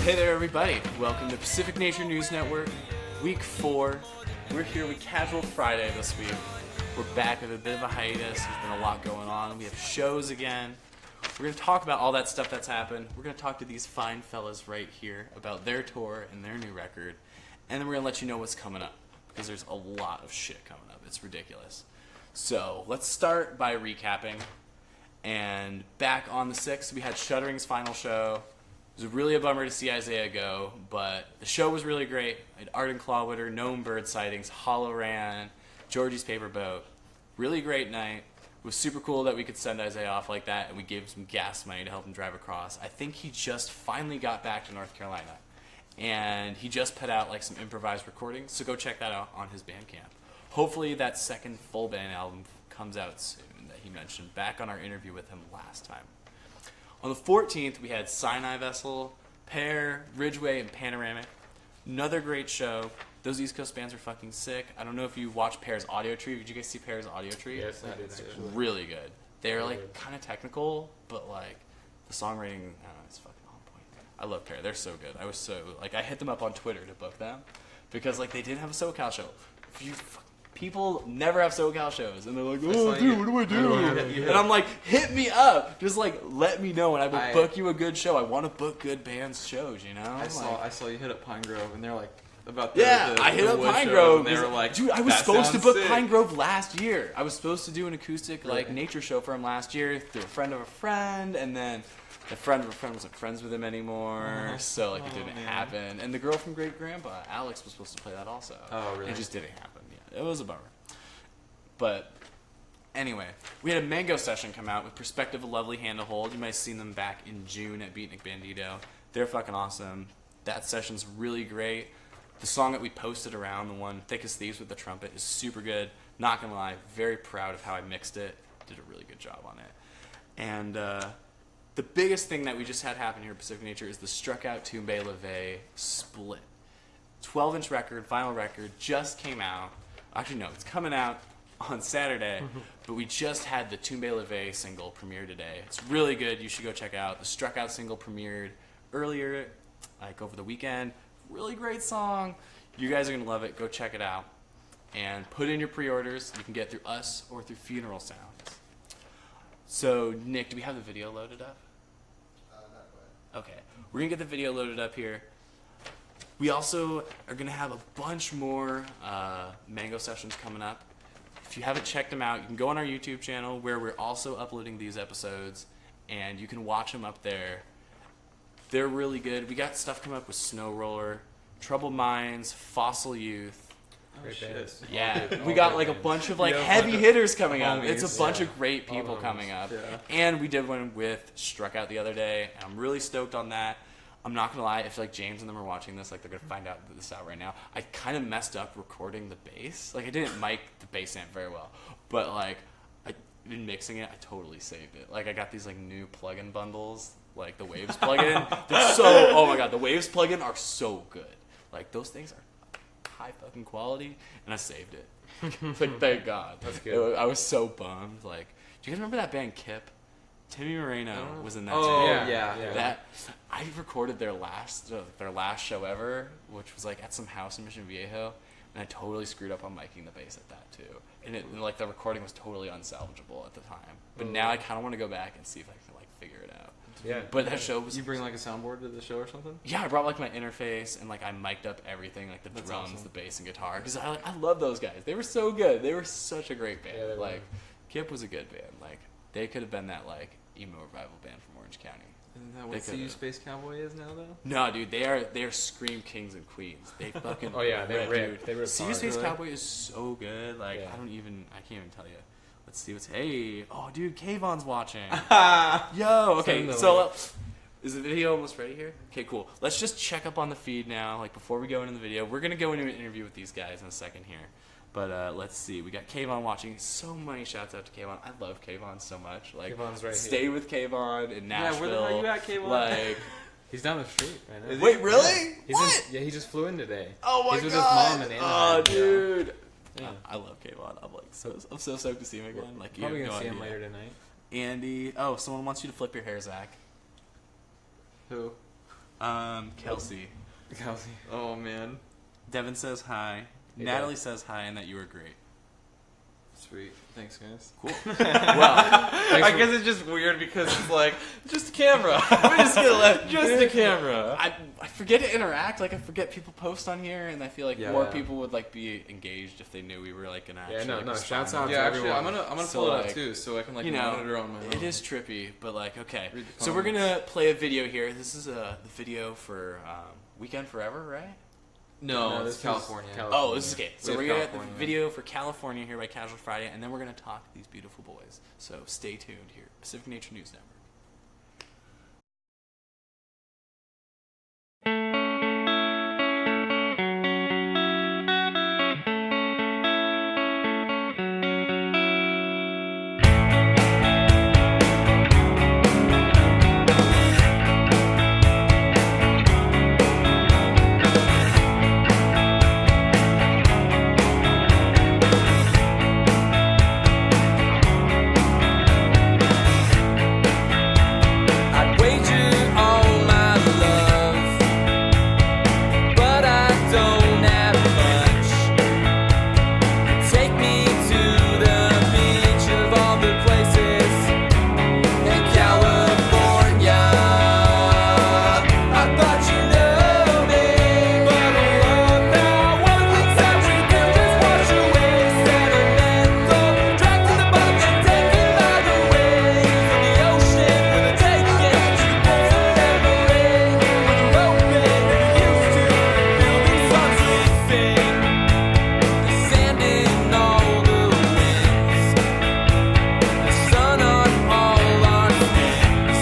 Hey there, everybody. Welcome to Pacific Nature News Network, Week 4. We're here with Casual Friday this week. We're back with a bit of a hiatus. There's been a lot going on. We have shows again. We're going to talk about all that stuff that's happened. We're going to talk to these fine fellas right here about their tour and their new record. And then we're going to let you know what's coming up, because there's a lot of shit coming up. It's ridiculous. So let's start by recapping. And back on the 6th, we had Shuttering's final show. It was really a bummer to see Isaiah go, but the show was really great. I had Arden Clawwitter, Gnome Bird sightings, Hollow Ran, Georgie's Paper Boat. Really great night. It was super cool that we could send Isaiah off like that, and we gave him some gas money to help him drive across. I think he just finally got back to North Carolina, and he just put out like some improvised recordings, so go check that out on his Bandcamp. Hopefully that second full band album comes out soon that he mentioned back on our interview with him last time. On the 14th, we had Sinai Vessel, Pear, Ridgeway, and Panoramic. Another great show. Those East Coast bands are fucking sick. I don't know if you watched Pear's Audio Tree. Did you guys see Pear's Audio Tree? Yes, I did. Actually. Really good. They're like kind of technical, but like the songwriting, I don't know, it's fucking on point. I love Pear. They're so good. I hit them up on Twitter to book them because like they didn't have a SoCal show. People never have SoCal shows, and they're like, "Oh, dude, what do I do?" And I'm like, "Hit me up, just like let me know, and I will book you a good show. I want to book good bands shows, you know." I saw you hit up Pine Grove, and they're like about I hit up Pine Grove. And they were like, "Dude, I was supposed to book Pine Grove last year. I was supposed to do an acoustic like nature show for him last year through a friend of a friend, and then the friend of a friend wasn't friends with him anymore, so like it didn't happen. And the girl from Great Grandpa, Alyx, was supposed to play that also. Oh, really? It just didn't happen. It was a bummer. But anyway, we had a Mango session come out with Perspective, a Lovely Hand to Hold. You might have seen them back in June at Beatnik Bandito. They're fucking awesome. That session's really great. The song that we posted around, the one Thick as Thieves with the trumpet, is super good. Not gonna lie, very proud of how I mixed it. Did a really good job on it. And the biggest thing that we just had happen here at Pacific Nature is the Struck Out Tumbe Leve split. 12-inch record, final record, just came out. Actually, no, it's coming out on Saturday, but we just had the Tumbe Leve single premiere today. It's really good. You should go check out. The Struck Out single premiered earlier, like over the weekend. Really great song. You guys are going to love it. Go check it out. And put in your pre-orders. You can get through us or through Funeral Sounds. So, Nick, do we have the video loaded up? Not quite. Okay. We're going to get the video loaded up here. We also are going to have a bunch more Mango sessions coming up. If you haven't checked them out, you can go on our YouTube channel where we're also uploading these episodes, and you can watch them up there. They're really good. We got stuff coming up with Snow Roller, Troubled Minds, Fossil Youth. Oh, shit. Yeah, we got like a bunch of like heavy hitters coming up. It's a bunch of great people coming up. Yeah. And we did one with Struck Out the other day, and I'm really stoked on that. I'm not gonna lie, if like James and them are watching this, like they're gonna find out this out right now. I kind of messed up recording the bass. Like I didn't mic the bass amp very well, but like in mixing it, I totally saved it. Like I got these like new plugin bundles, like the Waves plugin. They're oh my god, the Waves plugin are so good. Like those things are high fucking quality, and I saved it. Like thank God. That's good. I was so bummed. Like, do you guys remember that band Kip? Timmy Moreno was in that too. Yeah. That I recorded their last show ever, which was like at some house in Mission Viejo, and I totally screwed up on miking the bass at that too. And like the recording was totally unsalvageable at the time. But now I kind of want to go back and see if I can like figure it out. Yeah. But that show was. You bring like a soundboard to the show or something? Yeah, I brought like my interface and like I mic'd up everything, like the drums, awesome. the bass, and guitar, because I love those guys. They were so good. They were such a great band. Yeah, like Kip was a good band. Like they could have been that like emo revival band from Orange County. Isn't that what CU Space Cowboy is now, though? No, dude, they are scream kings and queens. They fucking they ripped. They ripped CU hard. Space Really? Cowboy is so good. Like I can't even tell you. Let's see what's oh dude, Kayvon's watching. Yo, okay, so is the video almost ready here? Okay, cool. Let's just check up on the feed now. Like before we go into the video, we're gonna go into an interview with these guys in a second here. But let's see. We got Kayvon watching. So many shouts out to Kayvon. I love Kayvon so much. Like, Kayvon's right stay with Kayvon in Nashville. Yeah, where the hell are you at, Kayvon? Like, He's down the street right now. wait, really? He's What? he just flew in today. Oh my He's with god! his mom in Anaheim. Oh, dude. Yeah. I love Kayvon. I'm so stoked to see him again. Like, you Probably have gonna no see him idea. later tonight. Andy. Oh, someone wants you to flip your hair, Zach. Who? Kelsey. Oh man. Devin says hi. Hey, Natalie says hi, and that you were great. Sweet. Thanks, guys. Cool. Well, I guess it's just weird because it's like, just a camera. We're just gonna let Just a camera. I forget to interact. Like I forget people post on here, and I feel like more Yeah. people would like be engaged if they knew we were like gonna. Yeah, Actually, no, like, no, respond. shouts out Yeah, to actually, everyone. I'm gonna So, pull it like, up too, so I can like you know, monitor on my own. It is trippy, but like okay. Read the So we're comments. gonna play a video here. This is the video for Weekend Forever, right? No, No, it's this is California. Oh, this is okay. So We we're have gonna get the California. video for California here by Casual Friday, and then we're gonna talk to these beautiful boys. So stay tuned here, Pacific Nature News Network. I'd wager all my love, but I don't have much. Take me to the beach of all the places in California. I thought you knew me, but I love now. One thing that we do is wash away sentimental. Drag to the box and take it by the waves of the ocean with a take it. You pull the memory with a rope and you used to build these songs we sing. The sand in all the winds, the sun on all our things.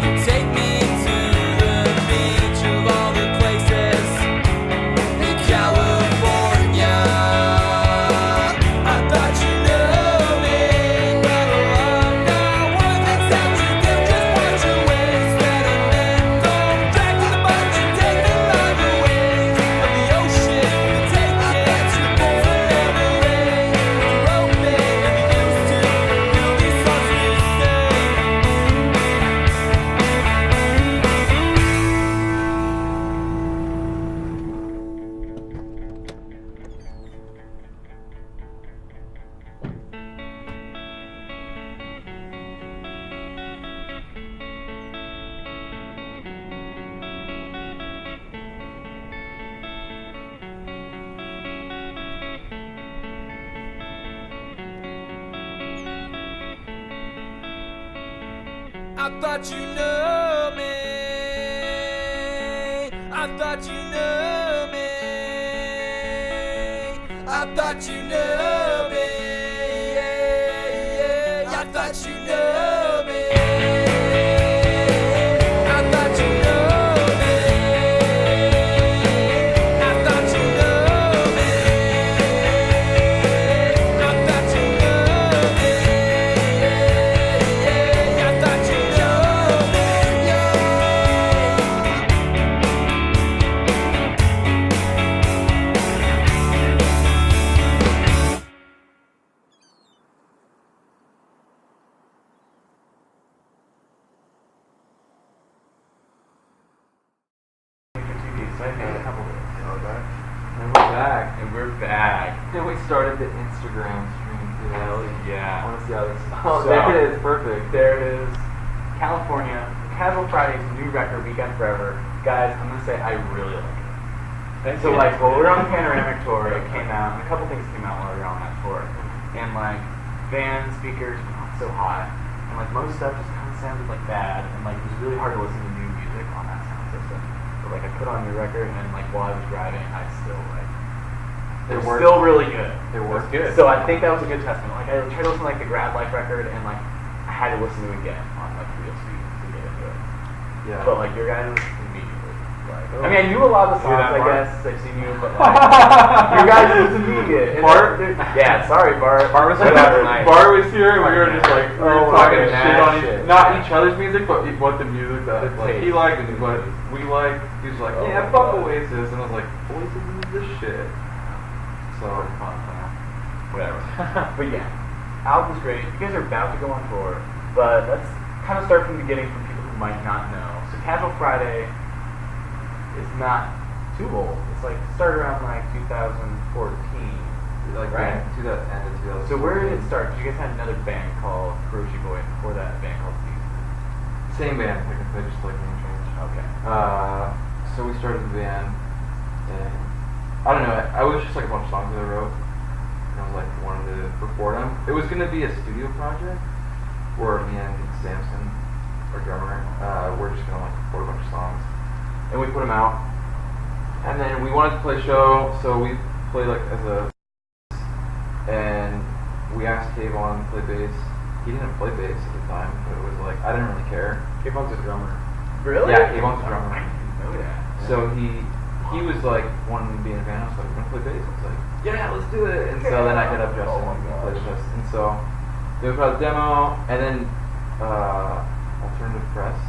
You take me to the beach of all the places in California. I thought you knew me, but I love now. One thing that you do just wash away sentimental. Drag to the box and take it by the waves of the ocean. You take it to the pool of memory with a rope and you used to build these songs we sing. I thought you knew me. I thought you knew me. I thought you knew me. I thought you knew me. I thought you knew me. I thought you knew me. I thought you knew me. I thought you And we're back. And we started the Instagram stream too. Hell I yeah. want to see how this. Oh, So- there it is. Perfect. There it is. California, Casual Friday's new record, Weekend Forever. Guys, I'm going to say I really like it. So, like, while we were on the Panoramic tour, it came out, and a couple things came out while we were on that tour. And, like, van speakers were not so hot. And, like, most stuff just kind of sounded, like, bad. And, like, it was really hard to listen to new music on that sound system. But, like, I put on your record, and, like, while I was driving, I still, like, It it was worked. still really good. It worked. Good. So I think that was a good testament. Like I tried to listen to like the Grad Life record and like I had to listen to it again on like real speed to get into it. Yeah. But like your guys immediately. Like, I mean I knew a lot of the Hear songs that, I Bart? guess I've seen you, but like you guys was immediate. And Bart? Yeah, sorry Bart. Bart was here. Bart was here, and we were just like we were talking shit on not each other's music, but what the music that like he liked and what we liked. He was like, yeah, fuck Oasis, and I was like, Oasis is this shit. So Fun. Whatever. But yeah, album's great. You guys are about to go on tour, but let's kind of start from the beginning for people who might not know. So Casual Friday is not too old. It's like started around like 2014. Like Right. 2000 end of 2000. So where did it start? Because you guys had another band called Kuroshi Boy, and before that a band called Season. Same band, technically, just like name change. Okay. So we started the band, and I don't know. I was just like a bunch of songs that I wrote, and I was like wanted to record them. It was gonna be a studio project where me and Samson, our drummer, we're just gonna like record a bunch of songs, and we put them out. And then we wanted to play a show, so we played like as a. And we asked Vaughn to play bass. He didn't play bass at the time, but it was like I didn't really care. Vaughn's a drummer. Really? Yeah, Vaughn's a drummer. I didn't know that. So he was like wanting to be in a band. I was like, "We're gonna play bass." I was like, "Yeah, let's do it." And so then I hit up Justin and we played with us. And so we put out the demo, and then Alternative Press,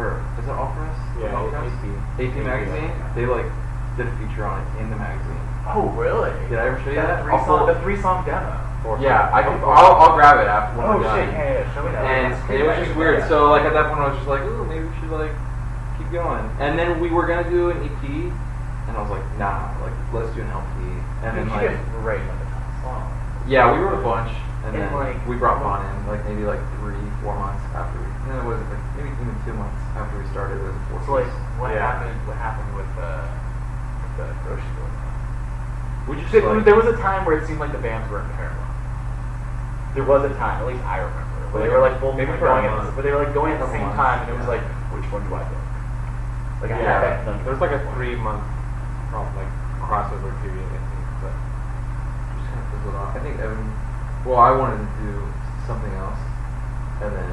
or is it All Press? Yeah, All Press? AP Magazine. They like did a feature on it in the magazine. Oh, really? Did I ever show you that? The three-song demo. Yeah, I'll grab it after when Oh we're done. shit! Yeah, show me that. And it was just weird. So like at that point I was just like, ooh, maybe we should like keep going. And then we were gonna do an EP, and I was like, nah, like let's do an LP. And then you like, guys were writing like a ton of songs. yeah, we wrote a bunch, and And, then like, we brought Vaughn in like maybe like 3-4 months after we. No, it wasn't like maybe even 2 months after we started. It was a 4 So like, what Yeah. happened? What happened with the Kuroshi Boy? We just There, like, there was a time where it seemed like the bands were in parallel. There was a time, at least I remember, where they were like both Maybe going for a at month. but they were like going at the For a same month, time, and it was yeah. like, which one do I book? Like I Yeah, had that. there's like a 3-month like crossover period, I think. But just kind of fizzled off. I think Evan. Well, I wanted to do something else, and then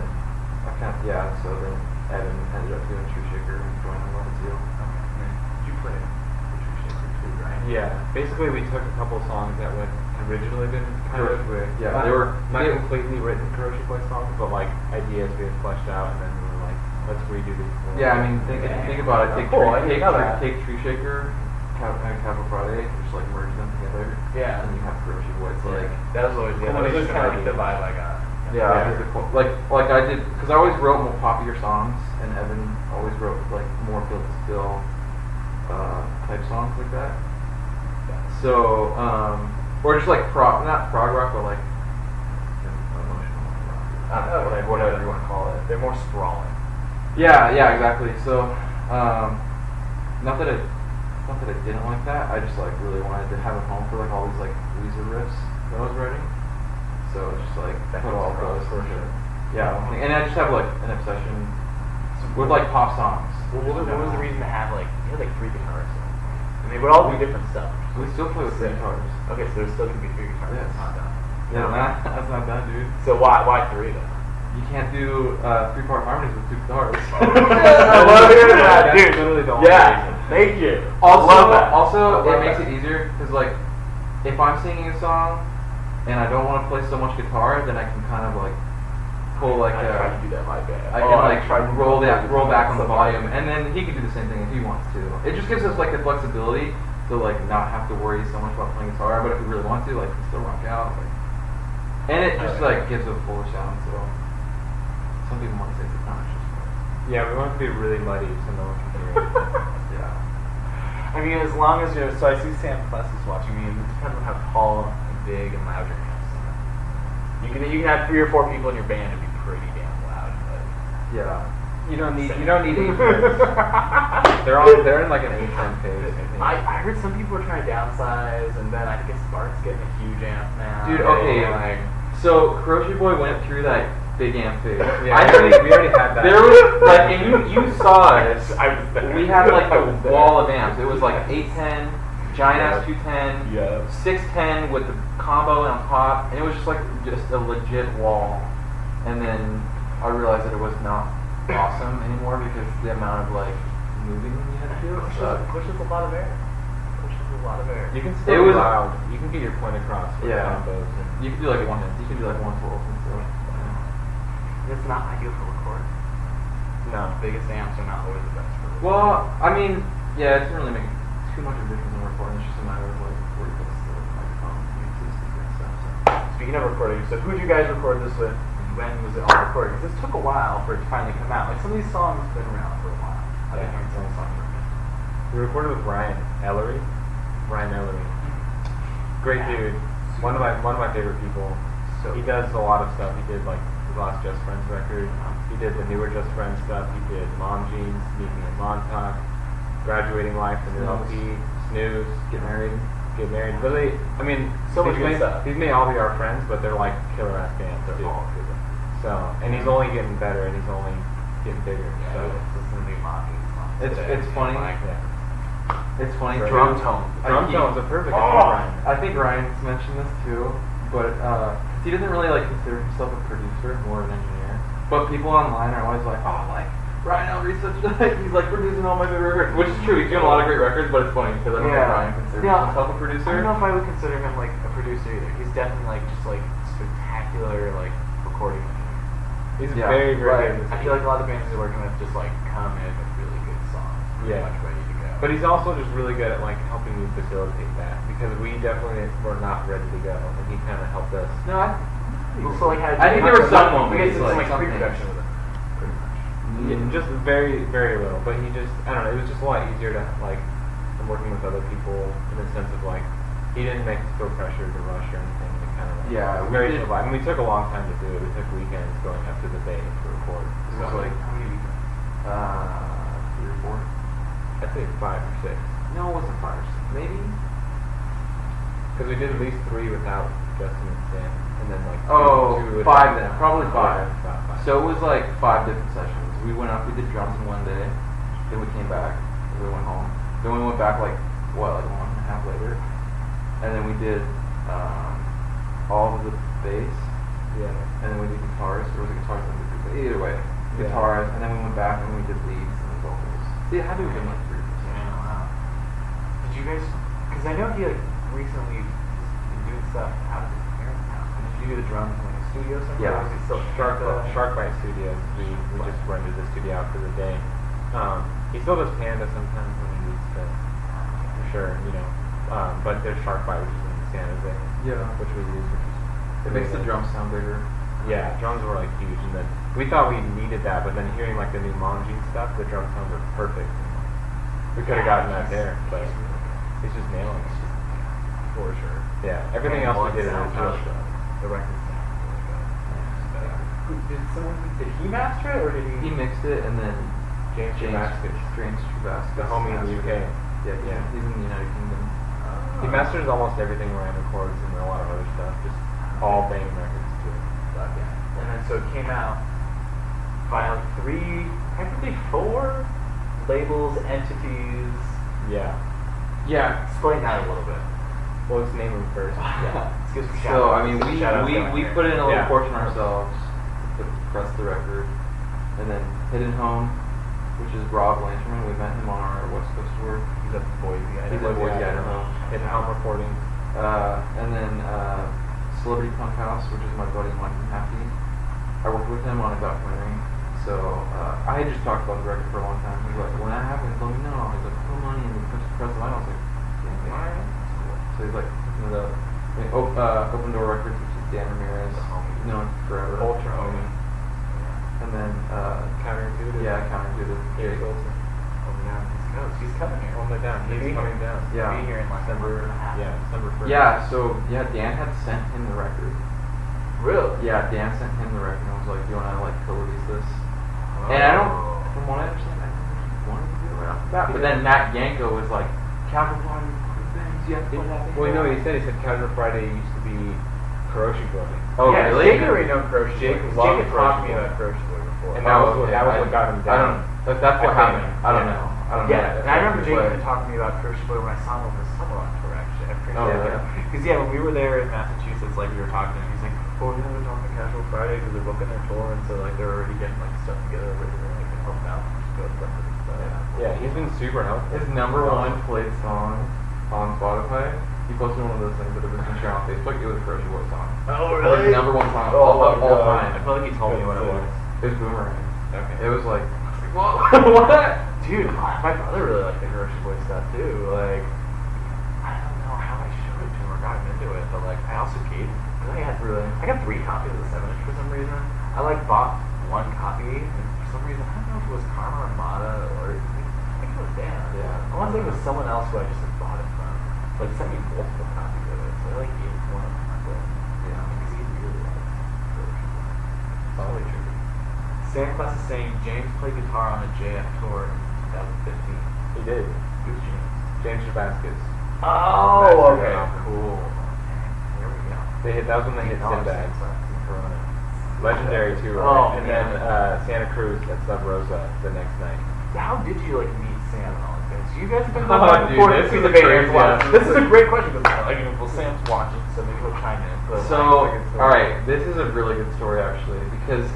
I kind of So then Evan ended up doing Tree Shaker and joined the one too. Did you play the Tree Shaker too, right? yeah, basically we took a couple songs that would originally been kind of Yeah, not, they were not completely written Kuroshi Boy songs, but like ideas we had fleshed out, and then we were like, let's redo these. Yeah, I mean, think about it. Take Cool, I didn't know that. Take Tree Shaker, and Casual Friday, just like merge them together. Yeah. And you have Kuroshi Boy. It's like That was always, that was Combination kind of like of the vibe I got. yeah, it's cool. Like I did because I always wrote more poppier songs, and Evan always wrote like more field to fill type songs like that. So or just like not prog rock, but like emotional rock. I don't know, like whatever you want to call it. They're more sprawling. Yeah, exactly. So, not that I didn't like that. I just like really wanted to have a home for like all these like Weezer riffs that I was writing. So it's just like That put comes all across those for sure. Yeah, and I just have like an obsession with like pop songs. What was the reason to have like you had like 3 guitarists? And they would all do different stuff. We still play with 3 guitars. Okay, so there's still gonna be 3 guitars. Yes. It's not done. Yeah, that's not bad, dude. So why 3 then? You can't do 3-part harmonies with 2 guitars. I love hearing that, That's dude. literally the only Yeah, reason. thank you. Also, love that. also I love it makes that. it easier because like if I'm singing a song and I don't want to play so much guitar, then I can kind of like pull like I try to do that in my band. I can like tried to roll back on the so volume, and then he can do the same thing if he wants to. It just gives us like the flexibility to like not have to worry so much about playing guitar, but if we really want to, like we can still rock out. Like, and it just like gives a fuller sound. So some people might say it's obnoxious, but Yeah, we want it to be really muddy so no one can hear it. yeah. I mean, as long as you're. So I see Sam Plus is watching me, and it depends on how tall and big and loud your amps are. You can have 3 or 4 people in your band and be pretty damn loud. But Yeah. You don't need 8 They're in like an 8-10 phase. I think. I heard some people are trying to downsize, and then I guess Bart's getting a huge amp now. Dude, okay. Like, So Kuroshi Boy went through that big amp phase. Yeah, we already had that. There was like, and you saw us. I was there. We had like I was a there. wall of amps. It was like 810, giant ass 210, Yeah. 610 with the combo on top, and it was just a legit wall. And then I realized that it was not awesome anymore because the amount of like moving you had to do. Pushes a lot of air. Pushes a lot of air. You can It still was- be loud. You can get your point across with Yeah. combos. And You could do like 112 and stuff. It's not ideal for recording. no. Biggest amps are not always the best for recording. Well, I mean, yeah, it doesn't really make too much of a difference in recording. It's just a matter of like where you put the microphone, mixes, and stuff. So. Speaking of recording, so who did you guys record this with? And when was it all recorded? Because this took a while for it to finally come out. Like some of these songs have been around for a while. We recorded with Ryan Ellery. Great dude. One of my favorite people. So he does a lot of stuff. He did like the last Just Friends record. He did the newer Just Friends stuff. He did Mom Jeans, Meet Me in Montauk, Graduating Life, the new LP, Snooze, Get Married. Really, I mean, So much good stuff. He's made all of our friends, but they're like killer ass bands. They're all good. So, and he's only getting better, and he's only getting bigger. So It's the new Mom Jeans song. It's funny. It's funny. Drum tone's a perfect. I think Ryan's mentioned this too, but he doesn't really like consider himself a producer, more of an engineer. But people online are always like, oh, like Ryan Ellery's such he's like producing all my favorite records, which is true. He's doing a lot of great records, but it's funny because I don't think Ryan considers himself a producer. I don't know if I would consider him like a producer either. He's definitely like just like spectacular like recording engineer. He's very good. I feel like a lot of the bands he's working with just like come in with really good songs. Pretty much ready to go. But he's also just really good at like helping you facilitate that because we definitely were not ready to go, and he kind of helped us. No, So like, I think there were some moments we did some like something. pre-production with him. Pretty much. Yeah, just very little, but he just I don't know. It was just a lot easier to like than working with other people in the sense of like he didn't make us feel pressured to rush or anything. It kind of like, Yeah, it was very chill vibe. I mean, we took a long time to do it. We took weekends going up to the bay to record. It was So, like How many weekends? 3 or 4. I'd say 5 or 6 No, it wasn't 5 or 6. Maybe. because we did at least 3 without Justin and Sam, and then like two 5 then, probably 5. About 5. So it was like 5 different sessions. We went up, we did drums in one day, then we came back, we went home. Then we went back like a month and a half later, and then we did all of the bass, Yeah. and then we did guitars. There was a guitar, either way, Yeah. guitars, and then we went back and we did leads and vocals. See, it had to have been like 3%. Yeah, wow. Did you guys? Because I know he like recently been doing stuff out of his parents' house. Did you do the drums in like a studio somewhere? Yeah. Or was he still Sharkbite Studios. We just rented the studio out for the day. He still does Panda sometimes when he needs to, for sure, you know. But there's Sharkbite, which is in San Jose, Yeah. which we use. It makes the drums sound bigger. Yeah, drums were like huge, and then we thought we needed that, but then hearing like the new Mom Jeans stuff, the drum sounds are perfect. We could have gotten that there, but he's just nailing it. for sure. Yeah, everything else we did in his house. The record sounds really good. Did he master it or did He mixed it, and then James Travascus, James Travascus, the homie in the UK. Yeah, he's in the United Kingdom. He masters almost everything Ryan records and a lot of other stuff, just all banging records too. And then so it came out by 3, technically 4 labels, entities. Yeah. Yeah. Explain that a little bit. Well, let's name him first. Yeah. Let's give some So shout-outs. I mean, Shout-outs going we here. put in a little Yeah. portion ourselves to press the record, and then Hidden Home, which is Rob Blanchard. We met him on our West Coast tour. He's a Boise guy. He's a Boise guy. Hidden Home Recording. And then Celebrity Punk House, which is my buddy Mike Happy. I worked with him on a documentary. So I had just talked about the record for a long time. He was like, when that happens, let me know. He's like, put money and we press the vinyl. I was like, yeah, alright. So he's like, hooking it up. I mean, Open Door Records, which is Dan Ramirez, known forever. Ultra homie. And then Counterintuitive. yeah, Counterintuitive. Jake Olsen. He's coming here. Oh my God, he's coming down. Yeah. He'll be here in like December. Yeah, December 1st. Yeah, so yeah, Dan had sent him the record. Really? Yeah, Dan sent him the record and was like, "Do you want to like co-release this?" And I don't, from what I understand, I don't really want to do it right off the bat. But then Matt Yanko was like, "Casual Friday, you have to put that thing." Well, no, he said Casual Friday used to be Kuroshi Boy. Oh, yeah, really? Jake already known Kuroshi. Jake Jake loved had talked to me Kuroshi about Kuroshi Boy before. And that was what got him down. That's what I think. happened. I don't Yeah. know. I don't Yeah, know. and I remember Jake had talked to me about Kuroshi Boy when I saw him over the summer on tour. Actually, I'm pretty Oh, sure. really? Because yeah, when we were there in Massachusetts, like we were talking, and he's like, "Oh, we're gonna talk to Casual Friday because they're booking their tour, and so like they're already getting like stuff together over there, like can help out, just go with them and stuff." Yeah, he's been super helpful. His #1 played song on Spotify. He posted one of those things that have been shared on Facebook. It was a Kuroshi Boy song. Oh, Like, #1 song of Oh, all God. time. I feel like he told me what it was. It was Boomerang. Okay. It was like, whoa, what? Dude, my brother really liked the Kuroshi Boy stuff too. Like, I don't know how I showed it to him or got him into it, but like, I also gave. I got 3 copies of the 7-inch for some reason. I like bought 1 copy, and for some reason I don't know if it was Karma Armada or I think it was Dan. Yeah. I want to say it was someone else who I just like, bought it from. Like sent me multiple copies of it. So I like gave one of them. But, yeah, because he really likes it. Probably true. Santa Claus is saying James played guitar on a JF tour in 2015. He did. Who's James? James Shabaskus. Oh, Master okay, Rock. cool. Okay, here we go. That was when they hit Sinbad. Corona. Legendary tour. Oh, and man. then Santa Cruz at Sub Rosa the next night. How did you like meet Sam and all that? You guys have been Oh, going back and dude, forth this between is the Bay a Area crazy as well. ass- This is a great question because like, well, Sam's watching, so maybe he'll chime in. But So, alright, this is a really good story actually, because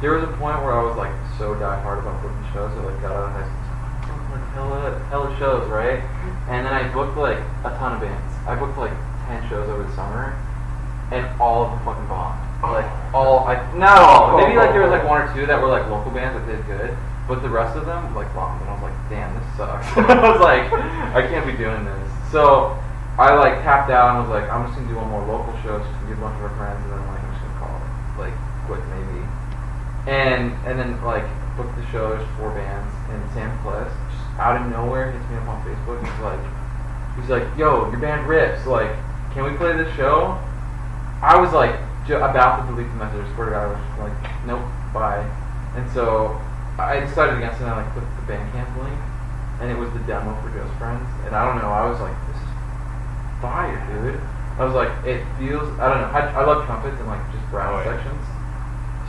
there was a point where I was like so die hard about booking shows. I like got out of high school, hella shows, right? And then I booked like a ton of bands. I booked like 10 shows over the summer, and all of them fucking bombed. Like not all. Maybe like there was like one or two that were like local bands that did good, but the rest of them like bombed. And I was like, damn, this sucks. I was like, I can't be doing this. So I like tapped out and was like, I'm just gonna do one more local show just to get a bunch of our friends, and then like I'm just gonna call it like quit maybe. And then like booked the show. There's 4 bands, and Sam Kless just out of nowhere hits me up on Facebook and he's like, yo, your band rips. Like, can we play this show? I was like about to delete the message. I swear to God, I was just like, nope, bye. And so I decided against it. And I like clicked the Bandcamp link, and it was the demo for Just Friends. And I don't know, I was like, this is fire, dude. I was like, it feels, I don't know. I love trumpets and like just brass sections.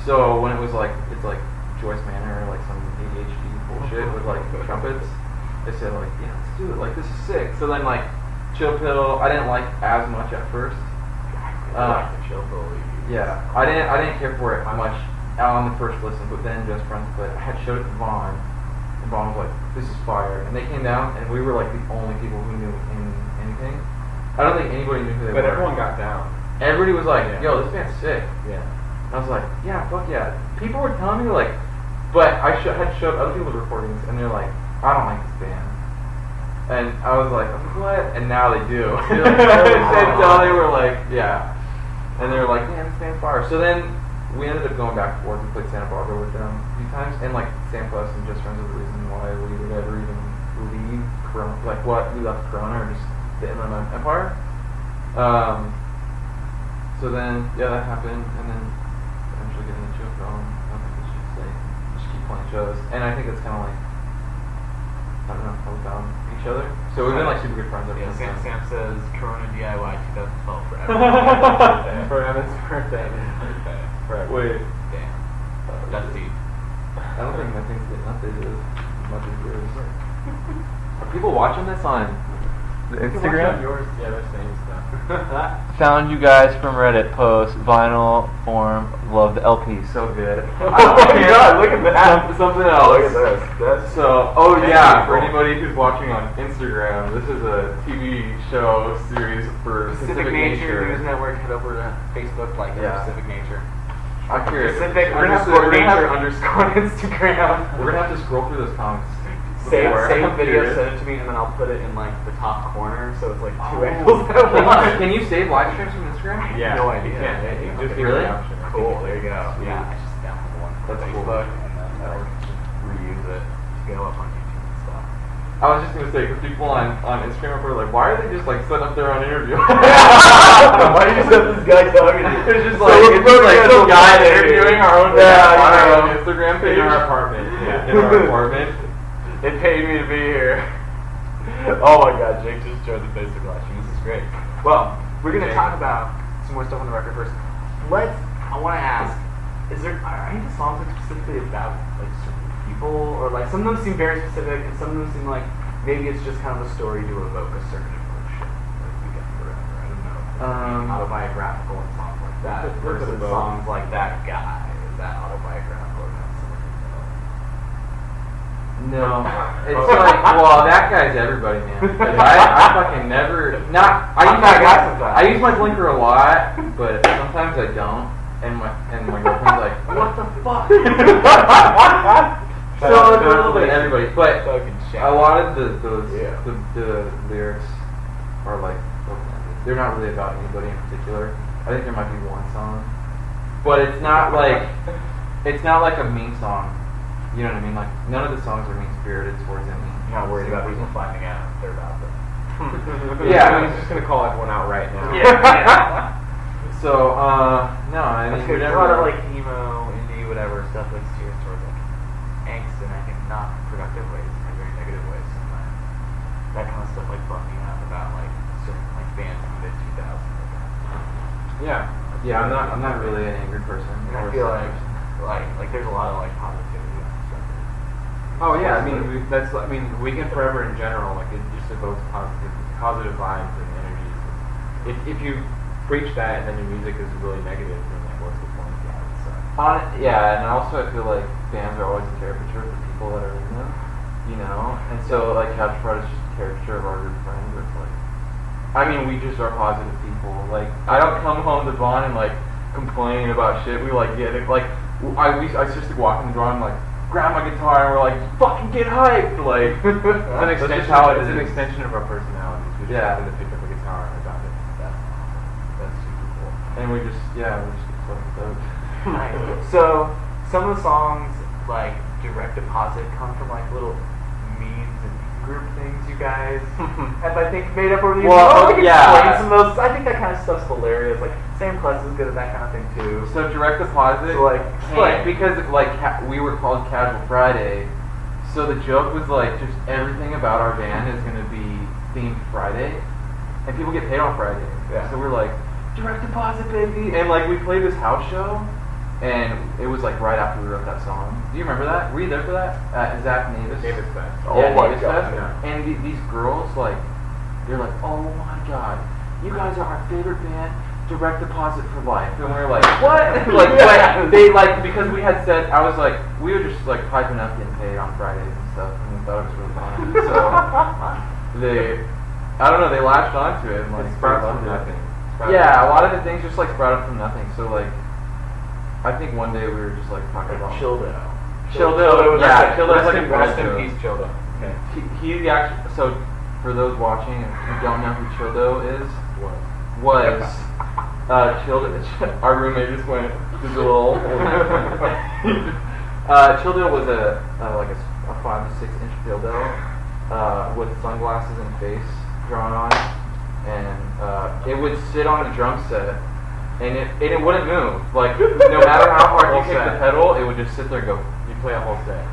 So when it was like, it's like Joyce Manor or like some ADHD bullshit with like trumpets, I said like, yeah, let's do it. Like, this is sick. So then like Chill Pill, I didn't like as much at first. I like the Chill Pill. Yeah, I didn't care for it much on the first listen, but then Just Friends played. I had showed it to Vaughn, and Vaughn was like, "This is fire," and they came down, and we were like the only people who knew anything. I don't think anybody knew who they were. But everyone got down. Everybody was like, Yeah. "Yo, this band's sick." Yeah. And I was like, "Yeah, fuck yeah." People were telling me like, but I had showed other people the recordings, and they're like, "I don't like this band." And I was like, "What?" And now they do. They're like, they said until they were like, yeah. And they were like, "Man, this band's fire." So then we ended up going back and forth. We played Santa Barbara with them a few times, and like Sam Plus and Just Friends are the reason why we would ever even leave Corona. Like what we left Corona or just the Inland Empire. So then yeah, that happened, and then eventually getting the show going. I think we should say just keep playing shows, and I think it's kind of like I don't know how we found each other. So we've been like super good friends ever Yeah, since Sam then. says Corona DIY 2012 forever. For Evan's birthday. Forever. Wait. Damn. That's deep. I don't think my thing's getting updated as much as yours. Are people watching this on the Instagram? Yours, yeah, they're saying stuff. Found you guys from Reddit post, vinyl form, love the LP, so good. Oh my God, look at that. Something else. Look at this. That's So, Thank yeah, you. for anybody who's watching on Instagram, this is a TV show series for Pacific Nature News Network. Head over to Facebook, like Yeah. Pacific Nature. I'm curious. Pacific We're gonna have to- underscore we're gonna have- nature underscore Instagram. We're gonna have to scroll through those comments. Save before. I'm video, curious. send it to me, and then I'll put it in like the top corner, so it's like two Oh. angles that way. Can you save live streams from Instagram? Yeah. No idea. You can. Yeah, You yeah. just give Really? the option. Cool, there you go. Sweet. Yeah, I just downloaded one from That's cool. Facebook, and then that'll reuse it to go up on YouTube and stuff. I was just gonna say, because people on Instagram are like, why are they just like setting up their own interview? Why do you just have this guy talking? It's just like, it's just like some guy interviewing our own on our own Instagram page. In our apartment. Yeah, in our apartment. They paid me to be here. Oh my God, Jake just joined the Facebook live stream. This is great. Well, we're gonna talk about some more stuff on the record first. I want to ask, are any of the songs like specifically about like certain people, or like some of them seem very specific, and some of them seem like maybe it's just kind of a story to evoke a certain emotion, like We Get Forever. I don't know, autobiographical and songs like that, Look at versus the songs like That Guy. Is that autobiographical or not? No, it's like, well, that guy's everybody, man. 'Cause I fucking never, I use my blinker a lot, but sometimes I don't, and my girlfriend's like, what the fuck? So it's a little bit everybody, but a lot of the lyrics are like, they're not really about anybody in particular. I think there might be one song, but it's not like a mean song. You know what I mean? Like none of the songs are mean spirited towards any. You're not worried about people finding out they're about them. Yeah, I mean, he's just gonna call everyone out right now. Yeah. So, no, I mean, There's a lot of like emo, indie, whatever stuff that's steers towards like angst and I think not productive ways, like very negative ways sometimes. That kind of stuff like bummed me out about like certain like bands in the mid 2000s. Yeah. Yeah, I'm not really an angry person. And I feel like there's a lot of like positivity on this record. Oh yeah, I mean, Weekend Forever in general, like it just evokes positive vibes and energies. If you preach that and then your music is really negative, then like what's the point? Yeah, and also I feel like bands are always a caricature of the people that are in them, you know? And so, like, Casual Friday is just a caricature of our group of friends where it's like, I mean, we just are positive people. Like, I don't come home to Vaughn and, like, complain about shit. We, like, get it. Like, I seriously walk in the door and, like, grab my guitar and we're like, fucking get hyped! Like, It's an extension of our personalities. We just Yeah. happen to pick up a guitar and adopt it. That's super cool. And we just get fucking stoked. Nice. So some of the songs like Direct Deposit come from like little memes and group things you guys have I think made up over the years. Well, You can yeah. explain some of those. I think that kind of stuff's hilarious. Like Sam Kless is good at that kind of thing too. So Direct Deposit, So, like, like because like we were called Casual Friday, so the joke was like just everything about our band is gonna be themed Friday, and people get paid on Friday. Yeah. So we're like Direct Deposit, baby, and like we played this house show, and it was like right after we wrote that song. Do you remember that? Were you there for that? Zach Navis. Davis Fest. Yeah, my Davis God. Fest. Yeah. And these girls like, they're like, oh my god, you guys are our favorite band. Direct Deposit for life. And we were like, what? Like, Yeah. they like, because we had said, I was like, we were just like hyping up getting paid on Fridays and stuff, and we thought it was really funny. So I don't know, they latched onto it and like Sprouts loved from it. nothing. Yeah, a lot of the things just like sprouted from nothing. So like, I think one day we were just like talking about Childo. Childo, yeah, Childo's like a Rest in joke. peace, Childo. Okay. He actually, so for those watching who don't know who Childo is, was Childo, our roommate just went to the little Childo was a 5 to 6 inch dildo with sunglasses and face drawn on it, and it would sit on a drum set and it wouldn't move, like no matter how hard you Whole kick the set. pedal, it would just sit there and go. You play a whole set.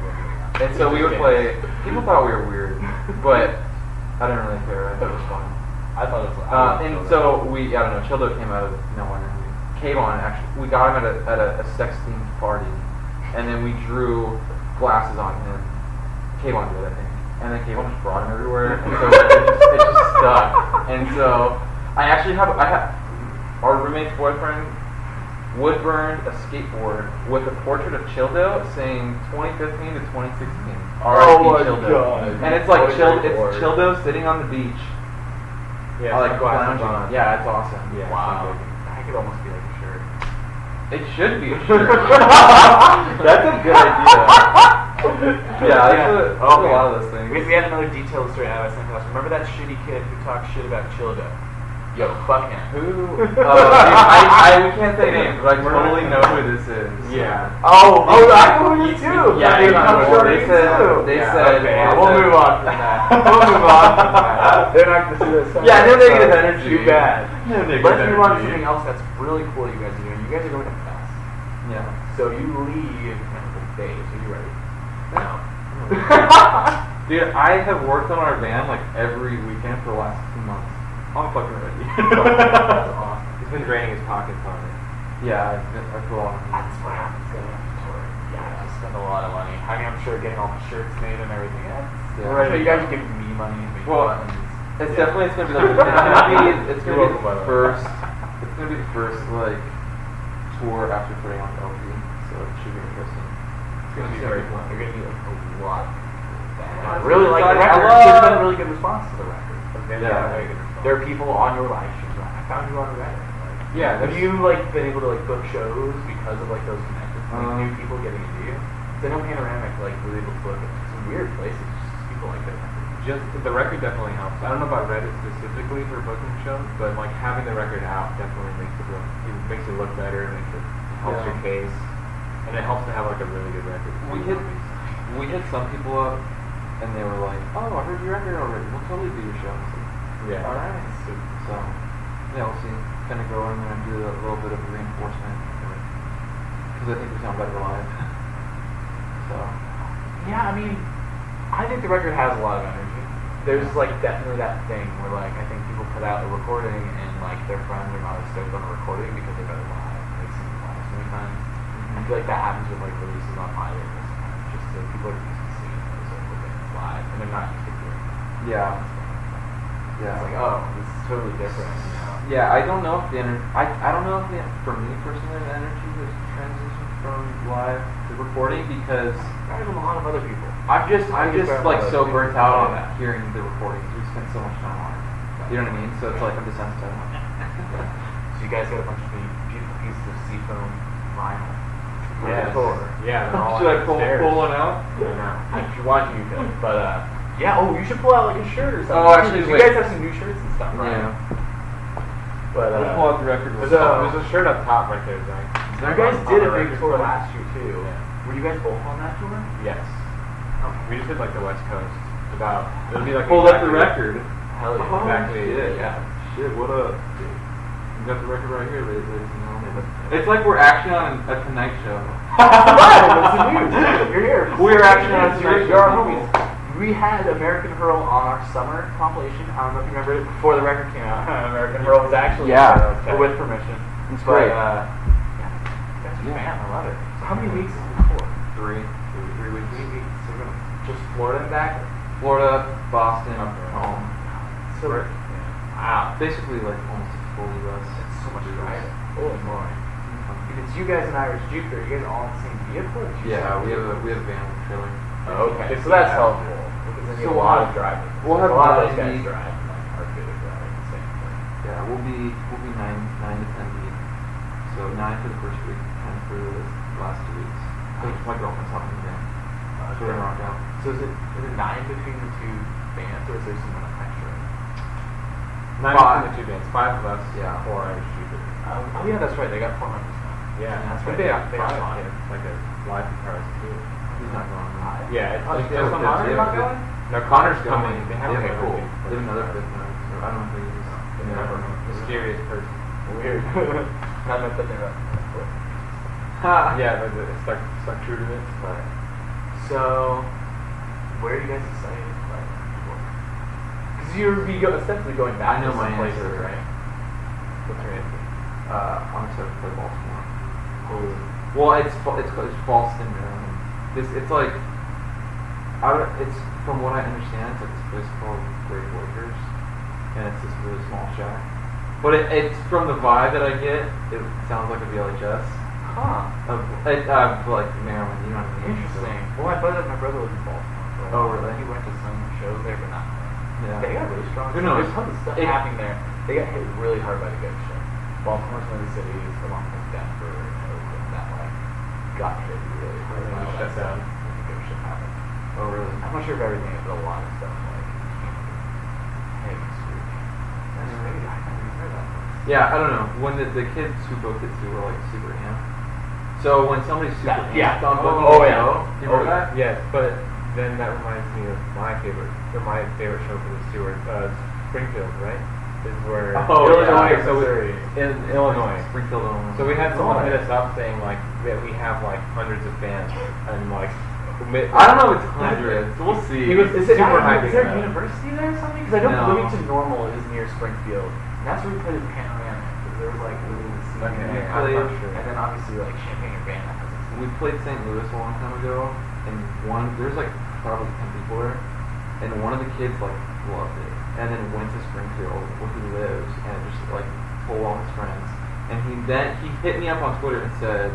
And so we would play. People thought we were weird, but I didn't really care. I thought it was fun. I thought it was. And so I don't know. Childo came out of nowhere. Kayvon actually, we got him at a sex themed party, and then we drew glasses on him. Kayvon did, I think, and then Kayvon just brought him everywhere, and so it just stuck. And so I have our roommate's boyfriend wood burned a skateboard with a portrait of Childo saying 2015 to 2016. Oh my Childo. God. And it's like What a Childo, great board. it's Childo sitting on the beach. Yeah, like glasses lounging. on. Yeah, it's awesome. Yeah. Wow. That could almost be like a shirt. It should be a shirt. That's a good idea. Yeah, there's a lot of those things. We had another detailed story out of something else. Remember that shitty kid who talked shit about Childo? Yo, fuck him. Who? We can't say names, but I totally know who this is. Yeah. Oh, I know you too. Yeah, They you know come who short they of you said. too. They Yeah, said. okay, they We'll said- move on from that. We'll move on from that. They're not going to see this. Yeah, no negative energy. Too bad. No negative Let's move on to energy. something else that's really cool you guys are doing. You guys are going to fest. Yeah. So you leave in a couple days. Are you ready? No. Dude, I have worked on our band like every weekend for the last 2 months. I'm fucking ready. That's awesome. He's been draining his pockets on it. Yeah, I feel on. That's what happens going on tour. Yeah, I spend a lot of money. I mean, I'm sure getting all the shirts made and everything. Yeah. I'm sure you guys are giving me money and making Well, buttons. It's Yeah. definitely it's gonna be You're the welcome, by the way. first. It's gonna be the first like tour after putting on LP, so it should be interesting. It's gonna be very fun. You're gonna be like a lot. I That's really like the exciting. record. I love- There's been a really good response to the record. Yeah. Very good response. There are people on your live streams. Like, I found you on Reddit. Like, Yeah, have you like been able to like book shows because of like those connections, like new people getting into you? 'Cause I know Panoramic like was able to book in some weird places. Just people like that. Just the record definitely helps. I don't know about Reddit specifically for booking shows, but like having the record out definitely makes it look better, makes it helps your case, and it helps to have like a really good record. We hit we hit some people up, and they were like, "Oh, I heard your record already. We'll totally do your show." Yeah. All right. So, yeah, we'll see. Kind of go in there and do a little bit of reinforcement because I think we sound better live. So. Yeah, I mean, I think the record has a lot of energy. There's like definitely that thing where like I think people put out a recording and like their friends are not as stoked on the recording because they're better live. They've seen it live so many times. I feel like that happens with like releases on either of those times. Just that people are used to seeing those like bands live and they're not used to hearing them. Yeah. Yeah. It's like, oh, this is totally different. You know? Yeah, I don't know if the energy. I don't know if for me personally the energy has transitioned from live to recording because Better than a lot of other people. I'm just like so burnt out on that. hearing the recordings. We spend so much time on it. You know what I mean? So it's like I'm desensitized. So you guys got a bunch of beautiful pieces of seafoam vinyl. Yes. Tour. Yeah, they're all Should I pull upstairs. one out? I'm watching you guys, but yeah. Oh, you should pull out like a shirt or something. Oh, actually, you wait. guys have some new shirts and stuff, right? Yeah. But Let's pull out the record. There's a shirt up top right there, Zach. you guys did a big record tour player. last year too. Yeah. Were you guys both on that tour? Yes. Okay. We just did like the West Coast. It'll be like Pulled up the exactly- record. Hell yeah. Exactly. Shit. Yeah. Shit, what up? We got the record right here, ladies and gentlemen. It's like we're actually on a Tonight Show. What's the news? You're here. We're actually on You're Tonight Show, our people. homies. We had American Hurl on our summer compilation. I don't know if you remember it before the record came out. American Hurl was actually with permission. It's But, great. yeah, you guys are fan. I love it. So how many weeks is it for? 3 weeks. 3 weeks. So we're gonna just Florida and back. Florida, Boston, Okay. home. So wow, Basically like almost a full US. that's so much driving. Holy moly! If it's you guys and Irish Jupiter, you guys are all in the same vehicle? Or do you Yeah, separate? we have a van with a trailer. Oh, okay, so that's helpful because then you So have a lot of driving. we'll have a lot of those 90 guys drive and like are good at driving the same thing. Yeah, we'll be 9 to 10 deep. So 9 for the first week, 10 for the last 2 weeks. My girlfriend's helping me there. So we're gonna rock out. So is it 9 between the two bands, or is there someone extra? 9 Five. between the two bands. 5 of us. Yeah. 4 Irish Jupiter. Oh yeah, that's right. They got 4 members now. Yeah, That's but right. they have They have 5 five. kids, like a live guitarist too. He's not going. Yeah, it's Oh, like is Connor not going? No, Connor's coming. They have Okay, another cool. big They have another fifth note. So I don't know who he is. mysterious person. Weird. Not meant that they're up. Yeah, but it's stuck true to it. But so, where are you guys excited to play? Because you're essentially going back I know to my some places, answer. right? What's your answer? I'm excited to play Baltimore. Well, it's Boston, man. It's like it's from what I understand, it's like this place called Great Workers, and it's this really small shack. But it's from the vibe that I get. It sounds like a VLHS Huh. of like Maryland. You know what I mean? Interesting. Well, my brother lives in Baltimore. So Oh, really? He went to some shows there, but not. Yeah. They got really strong. Who knows? There's tons of stuff It- happening there. They got hit really hard by the ghost ship. Baltimore's one of the cities, along with Denver and Oakland, that like got hit really hard by all that Shut stuff down. when the ghost ship happened. Oh, really? I'm not sure of everything, but a lot of stuff like heavy street. That's crazy. I never even heard that. Yeah, I don't know. When the kids who booked it too were like super amped. So when somebody's super That- yeah. amped on booking Oh, a yeah. show, you remember that? Yes, but then that reminds me of my favorite show for the Stewart, Springfield, right? Is where Oh, Illinois, yeah. so in Illinois. Springfield, Illinois. So we had someone Illinois. hit us up saying like that we have like hundreds of fans and like I don't know if it's hundreds. We'll see. He was Is it super not, hyping is there it a up. university there or something? Because I know No. Bloomington Normal is near Springfield. And that's where we played the Panoramic. Because there was like a little scene Okay, there. I'm not sure. And then obviously like Champaign Urbana has its We played St. Louis a long time ago, and there's like probably 10 people there, and one of the kids like loved it, and then went to Springfield where he lives, and just like told all his friends, and he hit me up on Twitter and said,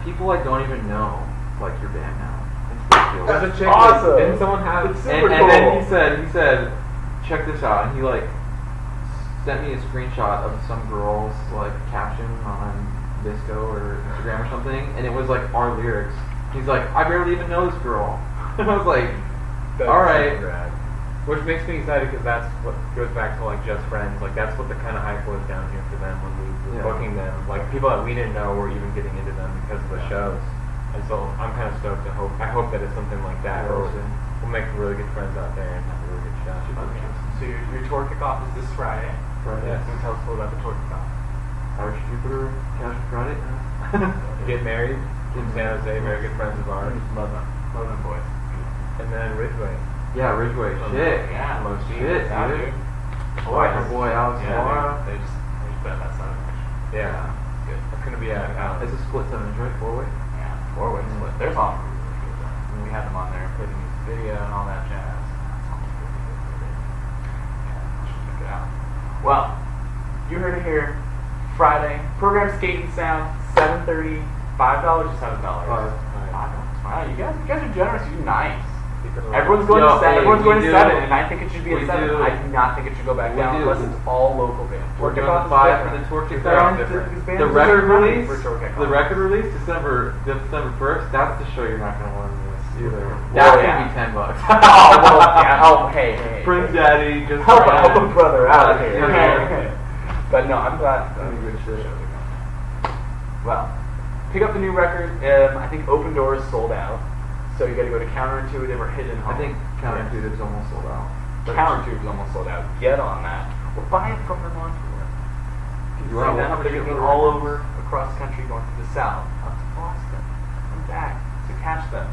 people I don't even know like your band now in Springfield. There's a chick. Awesome. Didn't someone have? It's And, super and then cool. he said, check this out, and he like sent me a screenshot of some girl's like caption on Disco or Instagram or something, and it was like our lyrics. He's like, I barely even know this girl. And I was like, That's all right. super rad. Which makes me excited because that's what goes back to like just friends. Like that's what the kind of hype was down here for them when we were Yeah. booking them. Like people that we didn't know were even getting into them because of the shows. And so I'm kind of stoked to I hope that it's something like that. Where we'll make really good friends out there and have a really good shot. So your tour kickoff is this Friday. Yes. Can you tell us a little about the tour kickoff? Irish Jupiter, Casual Friday. Get married in San Jose, very good friends of ours. Love them boys. And then Ridgeway. Yeah, Ridgeway. Shit. Yeah, Most shit, shit, dude. dude. Boys. Our boy Alex Yeah, P. they just bet that son. Yeah. Good. It's gonna be at It's a split 7-inch, right? 4-way. Yeah, 4-way split. There's all really good. We had them on there, put the music video and all that jazz. Yeah, check it out. Well, you heard it here. Friday, program Skate and Sound, 7:30, $5 or $7? $5. Wow, you guys are generous. You're nice. Everyone's going to 7. Everyone's going to 7, and I think it should be a 7. I do not think it should go back down unless it's all local bands. We're doing the 5 for the tour kickoff. The record release, December 1st. That's the show you're not gonna want to miss either. That's gonna be $10. Hey. Prince Daddy, just Help a brother out here. Yeah. But no, I'm glad. Good shit. Well, pick up the new record. I think Open Doors sold out, so you got to go to Counterintuitive or Hidden Home. I think Counterintuitive's almost sold out. Counterintuitive's almost sold out. Get on that. Or buy it from them on tour. You are. We'll have They're to going all over across the country, going to the South, up to Boston, and back to catch them.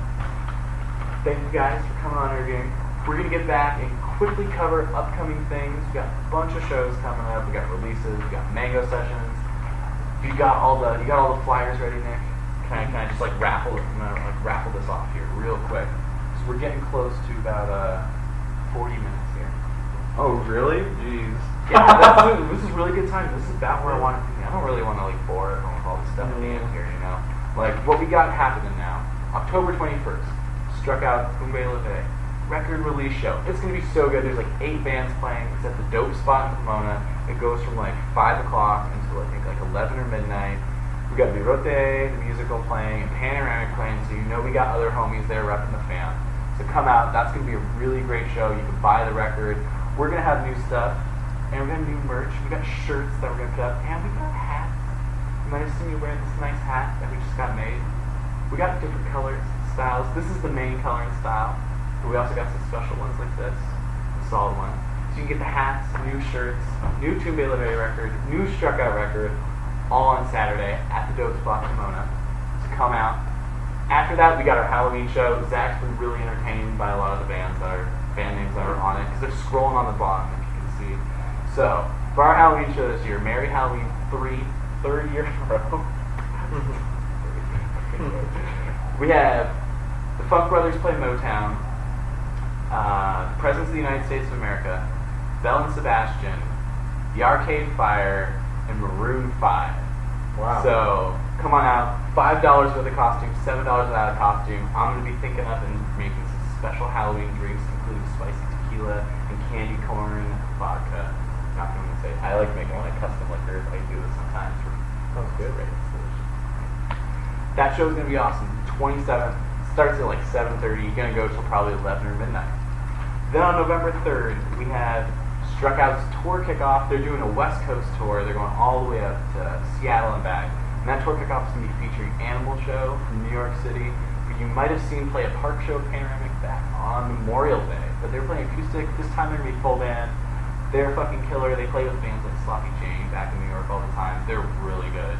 Thank you guys for coming on our game. We're going to get back and quickly cover upcoming things. We got a bunch of shows coming up. We got releases. We got Mango sessions. You got all the flyers ready, Nick? Can I just raffle this off here real quick? So we're getting close to about 40 minutes here. Oh, really? Jeez. Yeah, this is really good time. This is about where I want to be. I don't really want to bore everyone with all this stuff at the end here, you know. What we got happening now. October 21st, struck out Umbe Leve. Record release show. It's going to be so good. There's 8 bands playing. It's at the Dope Spot in Pomona. It goes from 5 o'clock until I think 11 or midnight. We got Virote, the musical playing, and Panoramic playing, so you know we got other homies there repping the fam. So come out. That's going to be a really great show. You can buy the record. We're going to have new stuff, and we're going to have new merch. We got shirts that we're going to put up, and we got hats. You might have seen me wearing this nice hat that we just got made. We got different colors, styles. This is the main color and style. But we also got some special ones like this, the solid one. So you can get the hats, new shirts, new Tumbe Leve record, new Struck Out record, all on Saturday at the Dope Spot Pomona. So come out. After that, we got our Halloween show. Zach's been really entertained by a lot of the band names that are on it, because they're scrolling on the bottom, if you can see. So, for our Halloween show this year, Merry Halloween 3rd year in a row. We have the Funk Brothers play Motown. Presidents of the United States of America, Bell and Sebastian, The Arcade Fire, and Maroon 5. Wow. So come on out. $5 worth of costume, $7 without a costume. I'm going to be thinking up and making some special Halloween drinks, including spicy tequila and candy corn vodka. Not going to say I like making custom liquors. I do this sometimes. Sounds good. Great. That show's going to be awesome. 27th. Starts at 7:30. You're going to go till probably 11 or midnight. Then on November 3rd, we have Struck Out's tour kickoff. They're doing a West Coast tour. They're going all the way up to Seattle and back. And that tour kickoff is going to be featuring Animal Show from New York City, who you might have seen play a park show Panoramic back on Memorial Day. But they're playing acoustic. This time they're going to be full band. They're fucking killer. They play with bands like Sloppy Jane back in New York all the time. They're really good.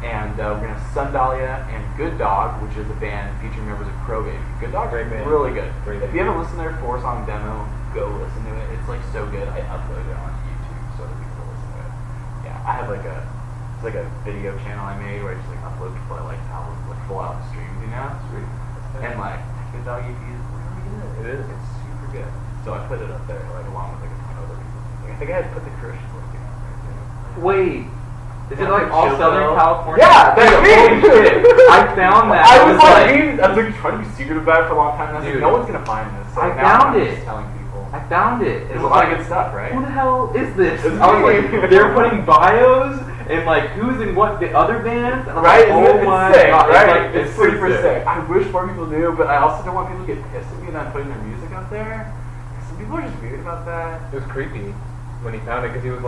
And we're going to have Sundalia and Good Dog, which is a band featuring members of Crow Baby. Good Dog is really good. If you haven't listened to their 4-song demo, go listen to it. It's so good. I uploaded it on YouTube so that people listen to it. Yeah, I have it's a video channel I made where I just upload full out streams, you know? Sweet. And Good Dog EP is really good. It is. It's super good. So I put it up there along with a ton of other people's music. I think I had put the Christian link in there too. Wait. Is it all Chill Southern Pill? California? Yeah, that's me! I found that. I was trying to be secret about it for a long time. And I was Dude, no one's gonna find this. So I now found I'm it. just telling people. I found it. There's a lot of good stuff, right? Who the hell is this? It's I was me. they're putting bios and who's in what the other bands. And I'm Right? oh my It's sick, god, right? It's super sick. sick. I wish more people knew, but I also don't want people to get pissed at me that I'm putting their music out there. Some people are just weird about that. It was creepy when he found it because he was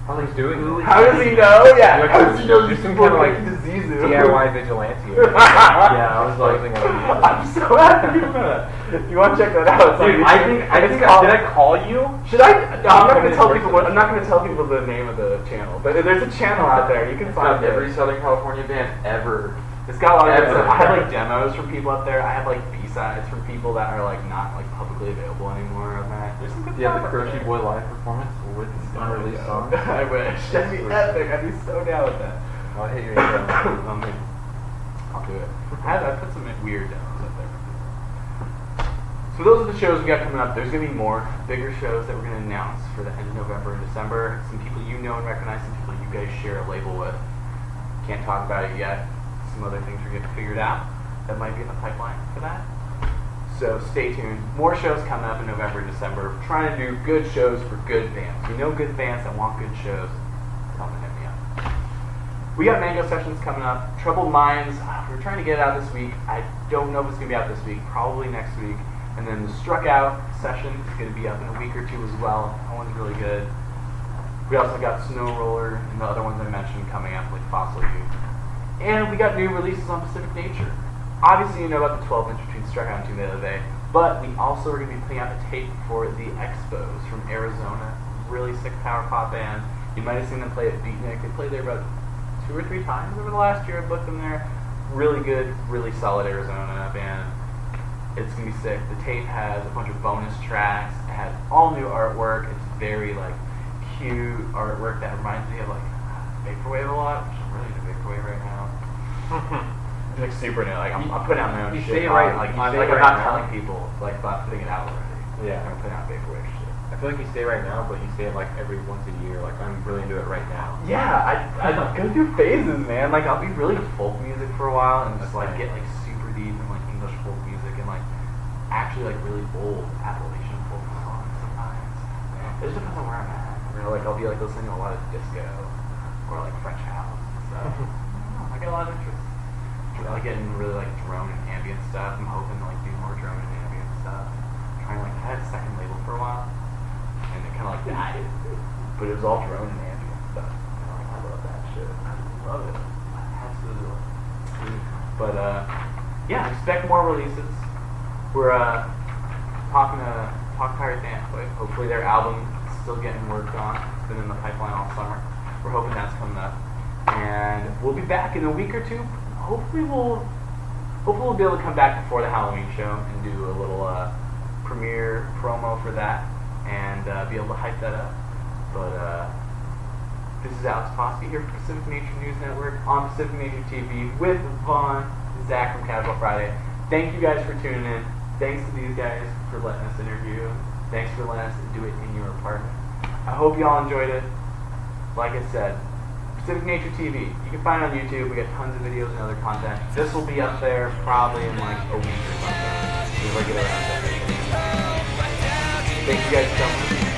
How he's doing it. How does he know? Yeah. Like, How does he know there's these some people kind of are like diseases? DIY vigilante. Yeah, I was like, I'm so happy you know that. You want to check that out? It's on Dude, YouTube. I think did I call you? Should I? No, I'm not gonna tell people. I'm not gonna tell people the name of the channel. But there's a channel out there. You can It's find got every it. Southern California band ever. It's got a lot of good Ever. stuff. I have like demos from people up there. I have like B-sides from people that are like not like publicly available anymore on that. There's some good Yeah, stuff the up Crochet there. Boy live performance with unreleased songs. I wish. That'd be epic. I'd be so down with that. I'll hit your email. I'll do it. I put some weird demos up there. So those are the shows we got coming up. There's going to be more bigger shows that we're going to announce for the end of November and December. Some people you know and recognize, some people you guys share a label with. Can't talk about it yet. Some other things we're getting figured out that might be in the pipeline for that. So stay tuned. More shows coming up in November and December. We're trying to do good shows for good bands. You know good bands that want good shows. Come and hit me up. We got Mango Sessions coming up. Troubled Minds, we're trying to get it out this week. I don't know if it's going to be out this week. Probably next week. And then the Struck Out session is going to be up in a week or two as well. That one's really good. We also got Snow Roller and the other ones I mentioned coming up, like Fossil Youth. And we got new releases on Pacific Nature. Obviously, you know about the 12-inch between Struck Out and Tune the other day, but we also are going to be putting out a tape for the Expos from Arizona. Really sick power pop band. You might have seen them play at Beatnik. They played there about 2 or 3 times over the last year. I booked them there. Really good, really solid Arizona band. It's going to be sick. The tape has a bunch of bonus tracks. It has all new artwork. It's very like cute artwork that reminds me of like Vaporwave a lot, which I'm really into Vaporwave right now. I'm like super new. Like I'm putting out my own You shit. say it right- Like, you I'm, say like it I'm right not now. telling people like about putting it out already. Yeah. I'm putting out Vaporwave shit. I feel like you say right now, but you say it like every once a year. Like I'm really into it right now. Yeah, I go through phases, man. Like I'll be really into folk music for a while and just like get like super deep in like English folk music and like actually like really bold Appalachian folk songs sometimes. It just depends on where I'm at. You know, like I'll be like listening to a lot of disco or like French house and stuff. I got a lot of interest. I like getting really like drone and ambient stuff. I'm hoping to like do more drone and ambient stuff. Trying like I had a second label for a while, and it kind of like died. But it was all drone and ambient stuff. And like, I love that shit. I love it. I absolutely love it. But yeah, expect more releases. We're talking to Talk Pirate Dance. Hopefully their album is still getting worked on. It's been in the pipeline all summer. We're hoping that's coming up, and we'll be back in a week or two. Hopefully we'll be able to come back before the Halloween show and do a little premiere promo for that and be able to hype that up. But this is Alyx P here for Pacific Nature News Network on Pacific Nature TV with Vaughn, Zach from Casual Friday. Thank you guys for tuning in. Thanks to these guys for letting us interview. Thanks for letting us do it in your apartment. I hope y'all enjoyed it. Like I said, Pacific Nature TV. You can find it on YouTube. We got tons of videos and other content. This will be up there probably in like a week or something. We'll get around that. Thank you guys so much.